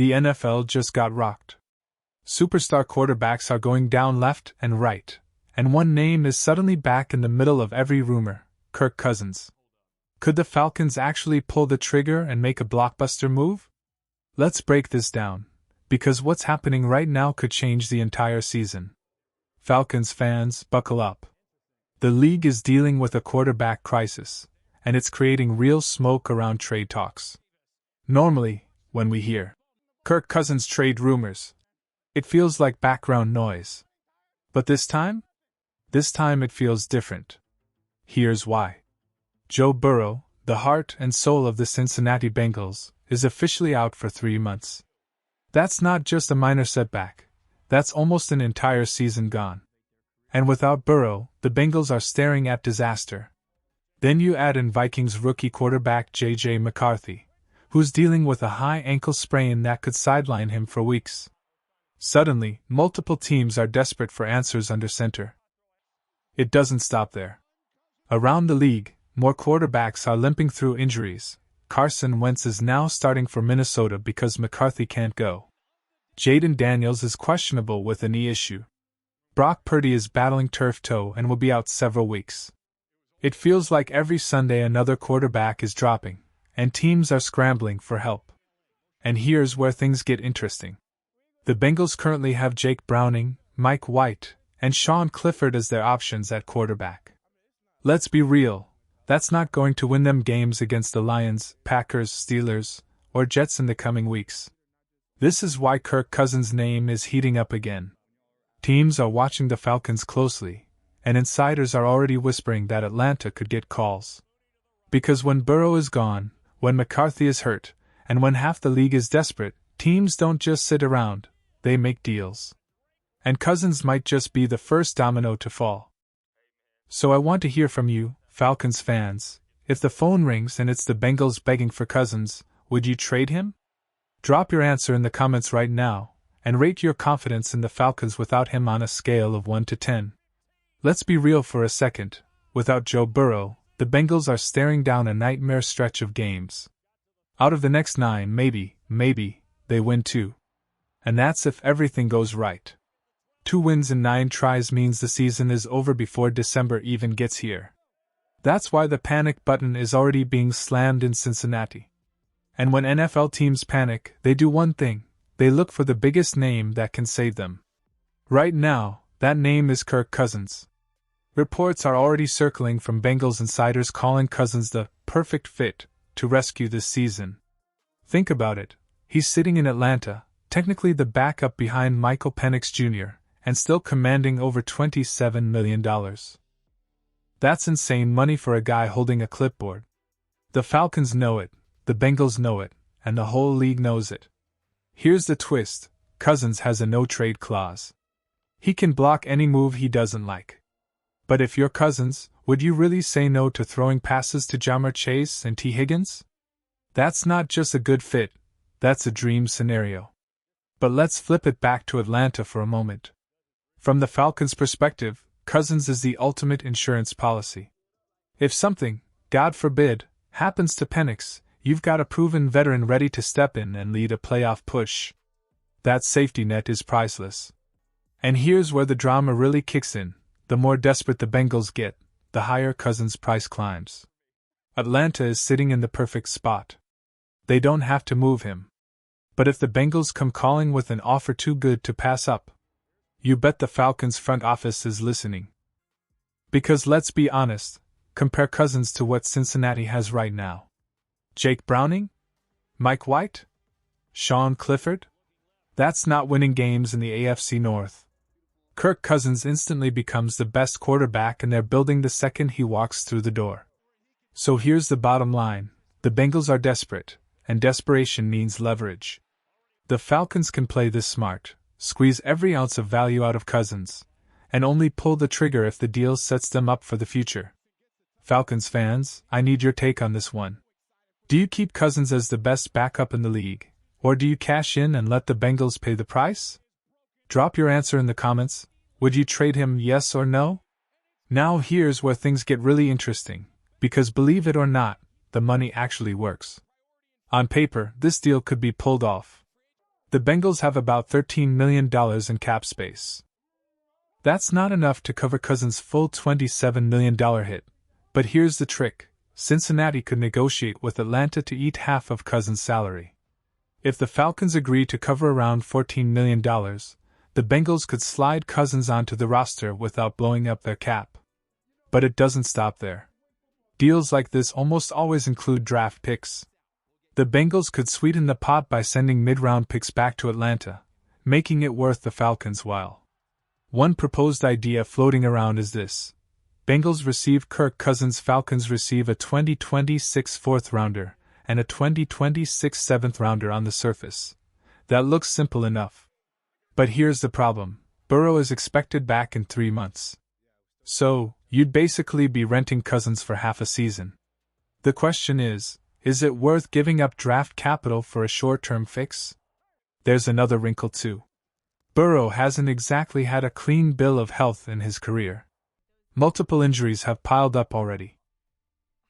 The NFL just got rocked. Superstar quarterbacks are going down left and right, and one name is suddenly back in the middle of every rumor: Kirk Cousins. Could the Falcons actually pull the trigger and make a blockbuster move? Let's break this down, because what's happening right now could change the entire season. Falcons fans, buckle up. The league is dealing with a quarterback crisis, and it's creating real smoke around trade talks. Normally, when we hear Kirk Cousins trade rumors, it feels like background noise. But this time it feels different. Here's why. Joe Burrow, the heart and soul of the Cincinnati Bengals, is officially out for 3 months. That's not just a minor setback, that's almost an entire season gone. And without Burrow, the Bengals are staring at disaster. Then you add in Vikings rookie quarterback J.J. McCarthy, who's dealing with a high ankle sprain that could sideline him for weeks. Suddenly, multiple teams are desperate for answers under center. It doesn't stop there. Around the league, more quarterbacks are limping through injuries. Carson Wentz is now starting for Minnesota because McCarthy can't go. Jaden Daniels is questionable with a knee issue. Brock Purdy is battling turf toe and will be out several weeks. It feels like every Sunday another quarterback is dropping, and teams are scrambling for help. And here's where things get interesting. The Bengals currently have Jake Browning, Mike White, and Sean Clifford as their options at quarterback. Let's be real, that's not going to win them games against the Lions, Packers, Steelers, or Jets in the coming weeks. This is why Kirk Cousins' name is heating up again. Teams are watching the Falcons closely, and insiders are already whispering that Atlanta could get calls. Because when Burrow is gone, when McCarthy is hurt, and when half the league is desperate, teams don't just sit around, they make deals. And Cousins might just be the first domino to fall. So I want to hear from you, Falcons fans. If the phone rings and it's the Bengals begging for Cousins, would you trade him? Drop your answer in the comments right now, and rate your confidence in the Falcons without him on a scale of 1 to 10. Let's be real for a second. Without Joe Burrow, the Bengals are staring down a nightmare stretch of games. Out of the next 9, maybe, they win 2. And that's if everything goes right. 2 wins in 9 tries means the season is over before December even gets here. That's why the panic button is already being slammed in Cincinnati. And when NFL teams panic, they do one thing: they look for the biggest name that can save them. Right now, that name is Kirk Cousins. Reports are already circling from Bengals insiders calling Cousins the perfect fit to rescue this season. Think about it, he's sitting in Atlanta, technically the backup behind Michael Penix Jr., and still commanding over $27 million. That's insane money for a guy holding a clipboard. The Falcons know it, the Bengals know it, and the whole league knows it. Here's the twist: Cousins has a no-trade clause. He can block any move he doesn't like. But if you're Cousins, would you really say no to throwing passes to Ja'Marr Chase and T. Higgins? That's not just a good fit, that's a dream scenario. But let's flip it back to Atlanta for a moment. From the Falcons' perspective, Cousins is the ultimate insurance policy. If something, God forbid, happens to Penix, you've got a proven veteran ready to step in and lead a playoff push. That safety net is priceless. And here's where the drama really kicks in: the more desperate the Bengals get, the higher Cousins' price climbs. Atlanta is sitting in the perfect spot. They don't have to move him. But if the Bengals come calling with an offer too good to pass up, you bet the Falcons front office is listening. Because let's be honest, compare Cousins to what Cincinnati has right now. Jake Browning? Mike White? Sean Clifford? That's not winning games in the AFC North. Kirk Cousins instantly becomes the best quarterback, and they're building the second he walks through the door. So here's the bottom line: the Bengals are desperate, and desperation means leverage. The Falcons can play this smart, squeeze every ounce of value out of Cousins, and only pull the trigger if the deal sets them up for the future. Falcons fans, I need your take on this one. Do you keep Cousins as the best backup in the league, or do you cash in and let the Bengals pay the price? Drop your answer in the comments. Would you trade him, yes or no? Now here's where things get really interesting, because believe it or not, the money actually works. On paper, this deal could be pulled off. The Bengals have about $13 million in cap space. That's not enough to cover Cousins' full $27 million hit, but here's the trick. Cincinnati could negotiate with Atlanta to eat half of Cousins' salary. If the Falcons agree to cover around $14 million, the Bengals could slide Cousins onto the roster without blowing up their cap. But it doesn't stop there. Deals like this almost always include draft picks. The Bengals could sweeten the pot by sending mid-round picks back to Atlanta, making it worth the Falcons' while. One proposed idea floating around is this. Bengals receive Kirk Cousins, Falcons receive a 2026 fourth-rounder and a 2026 seventh-rounder on the surface. That looks simple enough. But here's the problem. Burrow is expected back in 3 months. So, you'd basically be renting Cousins for half a season. The question is it worth giving up draft capital for a short-term fix? There's another wrinkle too. Burrow hasn't exactly had a clean bill of health in his career. Multiple injuries have piled up already.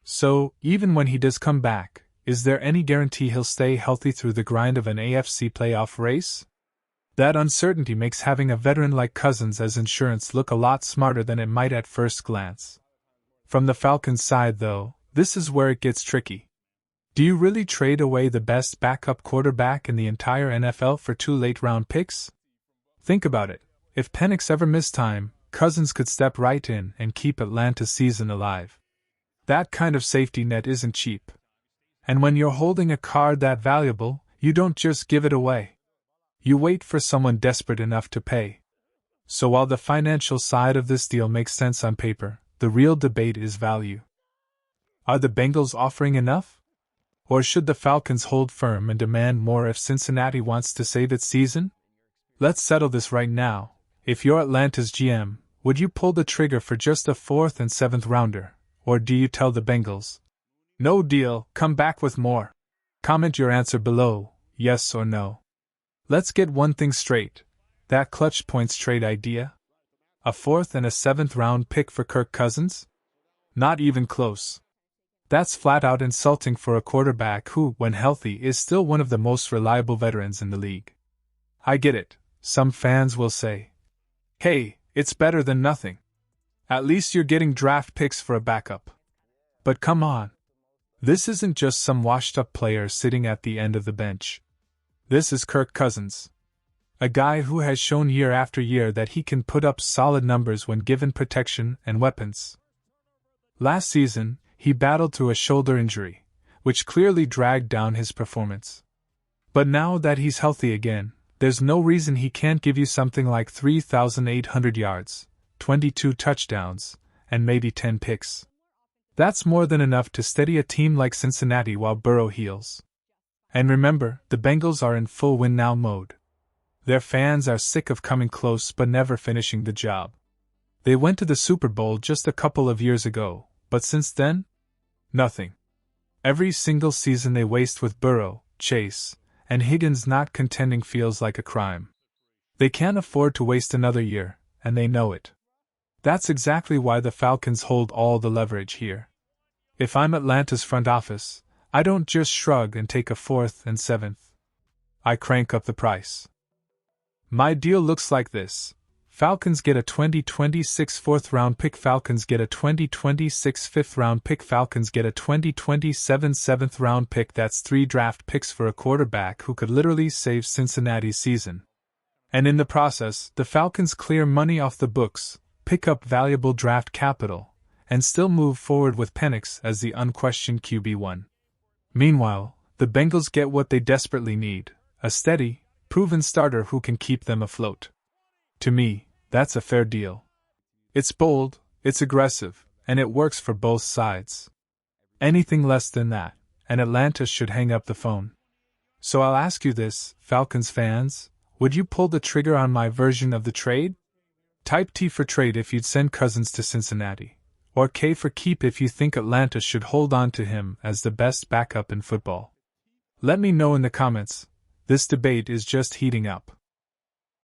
So, even when he does come back, is there any guarantee he'll stay healthy through the grind of an AFC playoff race? That uncertainty makes having a veteran like Cousins as insurance look a lot smarter than it might at first glance. From the Falcons' side, though, this is where it gets tricky. Do you really trade away the best backup quarterback in the entire NFL for 2 late-round picks? Think about it. If Penix ever missed time, Cousins could step right in and keep Atlanta's season alive. That kind of safety net isn't cheap. And when you're holding a card that valuable, you don't just give it away. You wait for someone desperate enough to pay. So while the financial side of this deal makes sense on paper, the real debate is value. Are the Bengals offering enough? Or should the Falcons hold firm and demand more if Cincinnati wants to save its season? Let's settle this right now. If you're Atlanta's GM, would you pull the trigger for just a 4th and 7th rounder, or do you tell the Bengals, no deal, come back with more? Comment your answer below, yes or no. Let's get one thing straight. That clutch points trade idea? A 4th and a 7th round pick for Kirk Cousins? Not even close. That's flat out insulting for a quarterback who, when healthy, is still one of the most reliable veterans in the league. I get it, some fans will say. Hey, it's better than nothing. At least you're getting draft picks for a backup. But come on. This isn't just some washed-up player sitting at the end of the bench. This is Kirk Cousins. A guy who has shown year after year that he can put up solid numbers when given protection and weapons. Last season, he battled through a shoulder injury, which clearly dragged down his performance. But now that he's healthy again, there's no reason he can't give you something like 3,800 yards, 22 touchdowns, and maybe 10 picks. That's more than enough to steady a team like Cincinnati while Burrow heals. And remember, the Bengals are in full win-now mode. Their fans are sick of coming close but never finishing the job. They went to the Super Bowl just a couple of years ago, but since then? Nothing. Every single season they waste with Burrow, Chase, and Higgins not contending feels like a crime. They can't afford to waste another year, and they know it. That's exactly why the Falcons hold all the leverage here. If I'm Atlanta's front office, I don't just shrug and take a 4th and 7th. I crank up the price. My deal looks like this. Falcons get a 2026 4th-round pick, Falcons get a 2026 5th-round pick, Falcons get a 2027 7th-round pick. That's 3 draft picks for a quarterback who could literally save Cincinnati's season. And in the process, the Falcons clear money off the books, pick up valuable draft capital, and still move forward with Penix as the unquestioned QB1. Meanwhile, the Bengals get what they desperately need, a steady, proven starter who can keep them afloat. To me, that's a fair deal. It's bold, it's aggressive, and it works for both sides. Anything less than that, and Atlanta should hang up the phone. So I'll ask you this, Falcons fans, would you pull the trigger on my version of the trade? Type T for trade if you'd send Cousins to Cincinnati, or K for keep if you think Atlanta should hold on to him as the best backup in football. Let me know in the comments. This debate is just heating up.